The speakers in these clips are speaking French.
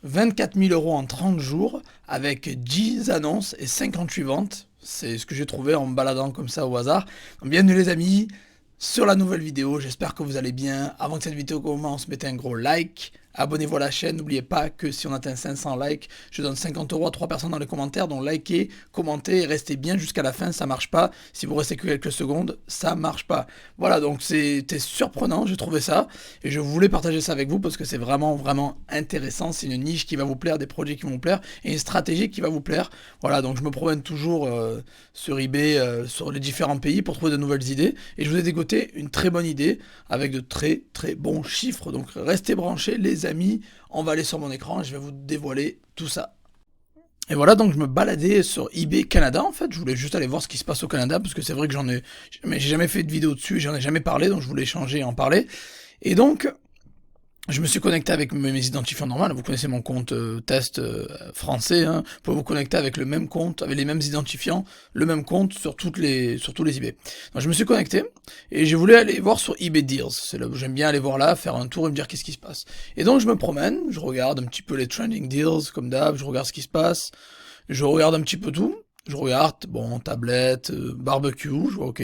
24 000 euros en 30 jours avec 10 annonces et 58 ventes. C'est ce que j'ai trouvé en me baladant comme ça au hasard. Donc, bienvenue les amis sur la nouvelle vidéo. J'espère que vous allez bien. Avant que cette vidéo commence, mettez un gros like. Abonnez-vous à la chaîne. N'oubliez pas que si on atteint 500 likes, je donne 50 euros à 3 personnes dans les commentaires. Donc likez, commentez et restez bien jusqu'à la fin. Ça marche pas. Si vous restez que quelques secondes, ça marche pas. Voilà, donc c'était surprenant. J'ai trouvé ça. Et je voulais partager ça avec vous parce que c'est vraiment, vraiment intéressant. C'est une niche qui va vous plaire, des produits qui vont vous plaire et une stratégie qui va vous plaire. Voilà, donc je me promène toujours sur eBay, sur les différents pays pour trouver de nouvelles idées. Et je vous ai dégoté une très bonne idée avec de très, très bons chiffres. Donc restez branchés, les amis, on va aller sur mon écran et je vais vous dévoiler tout ça. Et voilà, donc je me baladais sur eBay Canada en fait, je voulais juste aller voir ce qui se passe au Canada parce que c'est vrai que j'ai jamais fait de vidéo dessus, j'en ai jamais parlé, donc je voulais changer et en parler. Et donc, je me suis connecté avec mes identifiants normaux. Vous connaissez mon compte test français. Hein. Vous pouvez vous connecter avec le même compte, avec les mêmes identifiants, le même compte sur tous les eBay. Donc je me suis connecté et je voulais aller voir sur eBay Deals. C'est là où j'aime bien aller voir là, faire un tour et me dire qu'est-ce qui se passe. Et donc je me promène, je regarde un petit peu les trending deals comme d'hab, je regarde ce qui se passe, je regarde un petit peu tout. Je regarde, bon, tablette, barbecue, je vois ok,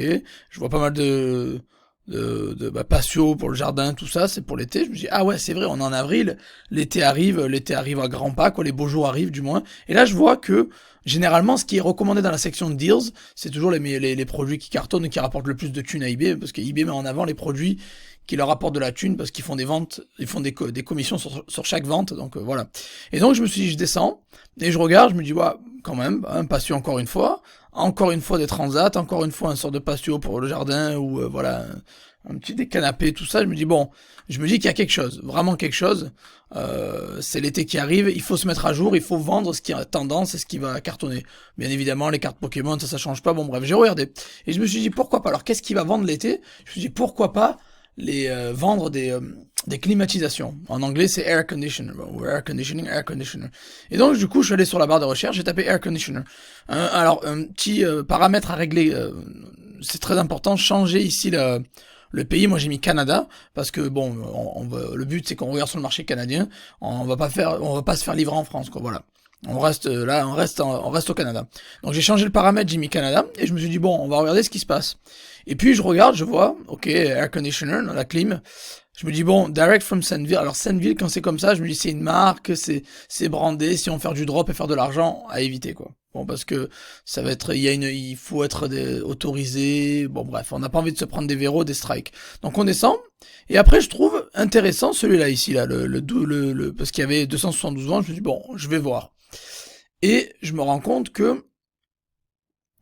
je vois pas mal de patio pour le jardin, tout ça, c'est pour l'été. Je me dis, ah ouais, c'est vrai, on est en avril, l'été arrive à grands pas, quoi, les beaux jours arrivent du moins. Et là, je vois que, généralement, ce qui est recommandé dans la section de deals, c'est toujours les produits qui cartonnent et qui rapportent le plus de thunes à eBay, parce que eBay met en avant les produits qui leur apportent de la thune, parce qu'ils font des ventes, ils font des commissions sur chaque vente, donc voilà. Et donc, je me suis dit, je descends, et je regarde, je me dis, ouais, quand même, un patio encore une fois des transats, encore une fois un sort de patio pour le jardin, ou voilà, un petit des canapés, tout ça. Je me dis bon, je me dis qu'il y a quelque chose, vraiment quelque chose. C'est l'été qui arrive, il faut se mettre à jour, il faut vendre ce qui a tendance et ce qui va cartonner. Bien évidemment, les cartes Pokémon, ça change pas. Bon bref, j'ai regardé et je me suis dit pourquoi pas. Alors qu'est-ce qui va vendre l'été? Je me suis dit pourquoi pas les vendre des climatisations. En anglais, c'est air conditioner, ou air conditioning, air conditioner. Et donc, du coup, je suis allé sur la barre de recherche, j'ai tapé air conditioner. Alors, un petit paramètre à régler, c'est très important, changer ici le pays. Moi, j'ai mis Canada, parce que, bon, le but, c'est qu'on regarde sur le marché canadien, on va pas se faire livrer en France, quoi, voilà. On reste là, on reste au Canada. Donc j'ai changé le paramètre, j'ai mis Canada, et je me suis dit, bon, on va regarder ce qui se passe. Et puis je regarde, je vois, ok, air conditioner, la clim. Je me dis, bon, direct from Sandville. Alors Sandville, quand c'est comme ça, je me dis, c'est une marque, c'est brandé, si on veut faire du drop et faire de l'argent, à éviter, quoi. Bon, parce que ça va être, il faut être autorisé. Bon, bref, on n'a pas envie de se prendre des verrous, des strikes. Donc on descend. Et après, je trouve intéressant celui-là ici, là, parce qu'il y avait 272 ventes. Je me dis, bon, je vais voir. Et je me rends compte que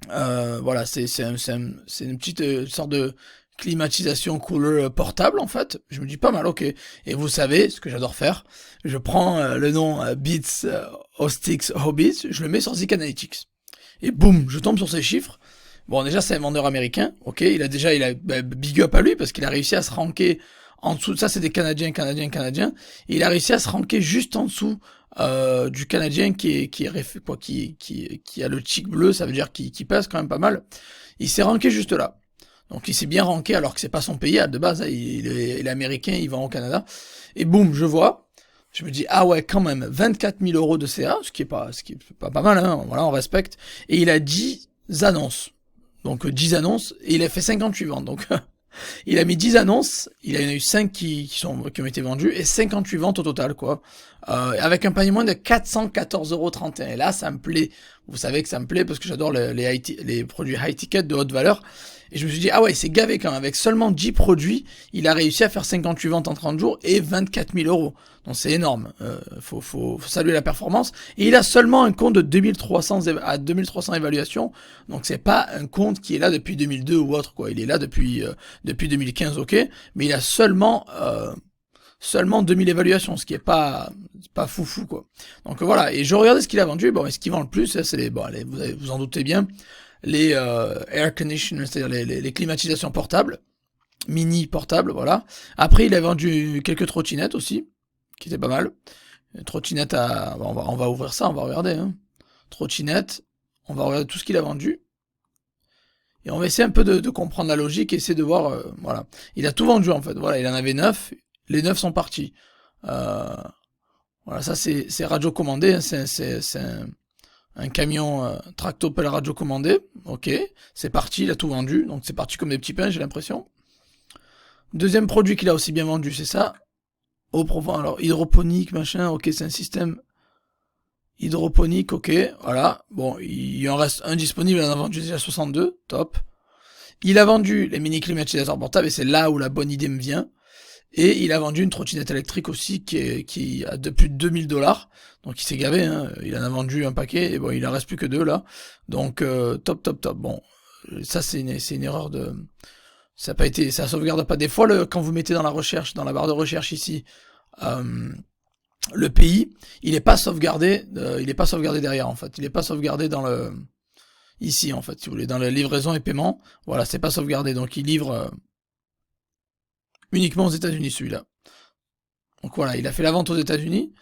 voilà, c'est une petite sorte de climatisation couleur portable en fait. Je me dis pas mal, ok. Et vous savez ce que j'adore faire, je prends le nom Beats Hostix Hobbies, je le mets sur Zik Analytics. Et boum, je tombe sur ces chiffres. Bon, déjà c'est un vendeur américain, ok. Il a big up à lui parce qu'il a réussi à se ranker en dessous. Ça c'est des Canadiens. Et il a réussi à se ranker juste en dessous du Canadien qui a le tic bleu, ça veut dire qui pèse quand même pas mal. Il s'est ranké juste là. Donc il s'est bien ranké alors que c'est pas son pays de base, hein, il est américain, il va au Canada. Et boum, je vois, je me dis ah ouais quand même 24 000 euros de CA, ce qui est pas mal, hein, voilà on respecte. Et il a 10 annonces, donc 10 annonces et il a fait 58 ventes. Donc il a mis 10 annonces, il y en a eu 5 qui ont été vendues et 58 ventes au total, quoi. Avec un panier moyen de 414,31 €. Et là, ça me plaît. Vous savez que ça me plaît parce que j'adore les produits high ticket de haute valeur. Et je me suis dit, ah ouais, c'est gavé quand même. Avec seulement 10 produits, il a réussi à faire 58 ventes en 30 jours et 24 000 euros. Donc c'est énorme. Faut saluer la performance. Et il a seulement un compte de 2300 évaluations. Donc c'est pas un compte qui est là depuis 2002 ou autre, quoi. Il est là depuis 2015, ok. Mais il a seulement 2000 évaluations, ce qui est pas foufou, quoi. Donc voilà. Et je regardais ce qu'il a vendu. Bon, et ce qui vend le plus, c'est vous en doutez bien, les air conditioners, c'est-à-dire les climatisations portables, mini portables, voilà. Après, il a vendu quelques trottinettes aussi, qui étaient pas mal. Une trottinette on va ouvrir ça, on va regarder. Hein. Trottinette, on va regarder tout ce qu'il a vendu. Et on va essayer un peu de comprendre la logique et essayer de voir, voilà. Il a tout vendu en fait, voilà, il en avait 9, les 9 sont partis. Voilà, ça c'est radio commandé, hein, c'est un camion tractopelle radio commandé. Ok, c'est parti, il a tout vendu, donc c'est parti comme des petits pains, j'ai l'impression. Deuxième produit qu'il a aussi bien vendu, c'est ça. Au profond, alors hydroponique, machin, ok, c'est un système hydroponique, ok, voilà. Bon, il en reste un disponible, il en a vendu déjà 62, top. Il a vendu les mini climatisateurs portables, et c'est là où la bonne idée me vient. Et il a vendu une trottinette électrique aussi qui a de plus de 2000 $. Donc il s'est gavé, hein. Il en a vendu un paquet, et bon, il en reste plus que 2 là. Donc top, top, top. Bon, ça c'est une erreur de... Ça a pas été, ça sauvegarde pas. Des fois, quand vous mettez dans la recherche, dans la barre de recherche ici, le pays, il est pas sauvegardé derrière en fait. Il est pas sauvegardé dans le... Ici en fait, si vous voulez, dans la livraison et paiement. Voilà, c'est pas sauvegardé. Donc il livre... uniquement aux États-Unis celui-là. Donc voilà, il a fait la vente aux États-Unis.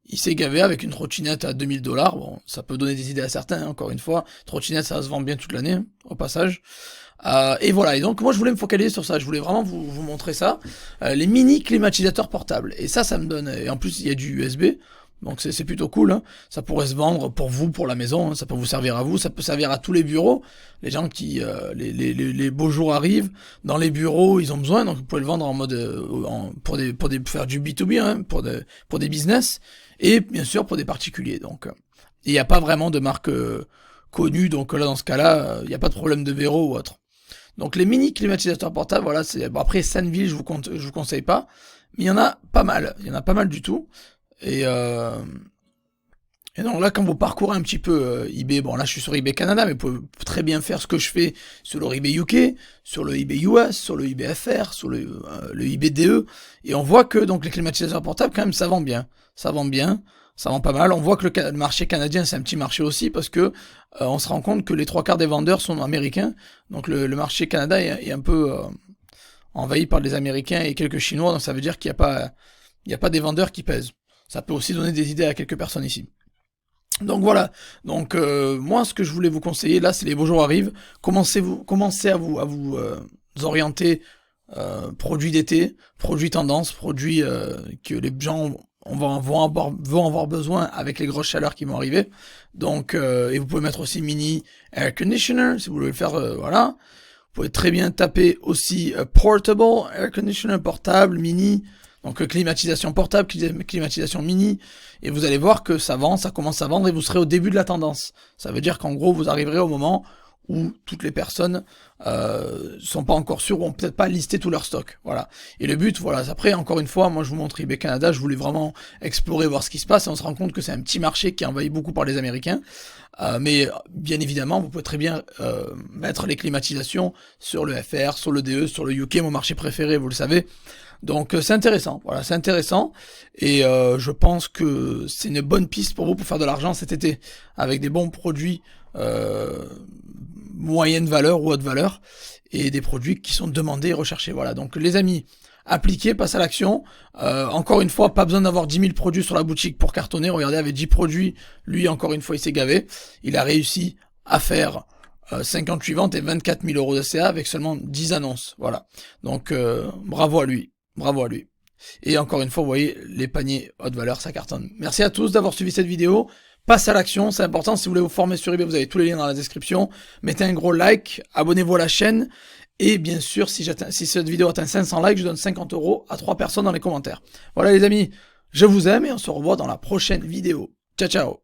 Il s'est gavé avec une trottinette à 2000 $. Bon, ça peut donner des idées à certains, hein, encore une fois. Trottinette, ça se vend bien toute l'année, hein, au passage. Et voilà, et donc moi je voulais me focaliser sur ça, je voulais vraiment vous montrer ça. Les mini climatisateurs portables. Et ça me donne... Et en plus, il y a du USB. Donc c'est plutôt cool, hein. Ça pourrait se vendre pour vous, pour la maison, hein. Ça peut vous servir à vous, ça peut servir à tous les bureaux. Les gens qui... les beaux jours arrivent, dans les bureaux, ils ont besoin, donc vous pouvez le vendre en mode... pour faire du B2B, hein, pour des business, et bien sûr pour des particuliers. Donc il n'y a pas vraiment de marque connue, donc là dans ce cas-là, il n'y a pas de problème de verrou ou autre. Donc les mini climatisateurs portables, voilà, c'est... Bon, après Sunville, je vous conseille pas, mais il y en a pas mal, il y en a pas mal du tout. Et donc là, quand vous parcourez un petit peu eBay, bon là je suis sur eBay Canada, mais vous pouvez très bien faire ce que je fais sur le eBay UK, sur le eBay US, sur le eBay FR, sur le eBay DE, et on voit que donc les climatisateurs portables, quand même, ça vend bien. Ça vend bien, ça vend pas mal. On voit que le marché canadien, c'est un petit marché aussi, parce que on se rend compte que les 3/4 des vendeurs sont américains, donc le marché Canada est un peu envahi par les Américains et quelques Chinois, donc ça veut dire qu'il n'y a pas des vendeurs qui pèsent. Ça peut aussi donner des idées à quelques personnes ici. Donc voilà, donc moi ce que je voulais vous conseiller là, c'est les beaux jours arrivent, commencez à vous orienter produits d'été, produits tendance, produits que les gens vont avoir besoin avec les grosses chaleurs qui vont arriver. Donc et vous pouvez mettre aussi mini air conditioner si vous voulez le faire, voilà. Vous pouvez très bien taper aussi portable air conditioner, portable, mini. Donc climatisation portable, climatisation mini, et vous allez voir que ça vend, ça commence à vendre, et vous serez au début de la tendance. Ça veut dire qu'en gros, vous arriverez au moment où toutes les personnes sont pas encore sûres, ou ont peut-être pas listé tout leur stock. Voilà. Et le but, voilà, après, encore une fois, moi je vous montre eBay Canada, je voulais vraiment explorer, voir ce qui se passe, et on se rend compte que c'est un petit marché qui est envahi beaucoup par les Américains. Mais bien évidemment, vous pouvez très bien mettre les climatisations sur le FR, sur le DE, sur le UK, mon marché préféré, vous le savez. Donc c'est intéressant, voilà, c'est intéressant, et je pense que c'est une bonne piste pour vous pour faire de l'argent cet été, avec des bons produits moyenne valeur ou haute valeur, et des produits qui sont demandés et recherchés. Voilà, donc les amis, appliquez, passez à l'action. Encore une fois, pas besoin d'avoir 10 000 produits sur la boutique pour cartonner. Regardez, avec 10 produits, lui, encore une fois, il s'est gavé. Il a réussi à faire 58 ventes et 24 000 € de CA avec seulement 10 annonces. Voilà, donc bravo à lui. Bravo à lui. Et encore une fois, vous voyez, les paniers haute valeur, ça cartonne. Merci à tous d'avoir suivi cette vidéo. Passez à l'action, c'est important. Si vous voulez vous former sur eBay, vous avez tous les liens dans la description. Mettez un gros like, abonnez-vous à la chaîne. Et bien sûr, si cette vidéo atteint 500 likes, je donne 50 € à 3 personnes dans les commentaires. Voilà les amis, je vous aime et on se revoit dans la prochaine vidéo. Ciao, ciao.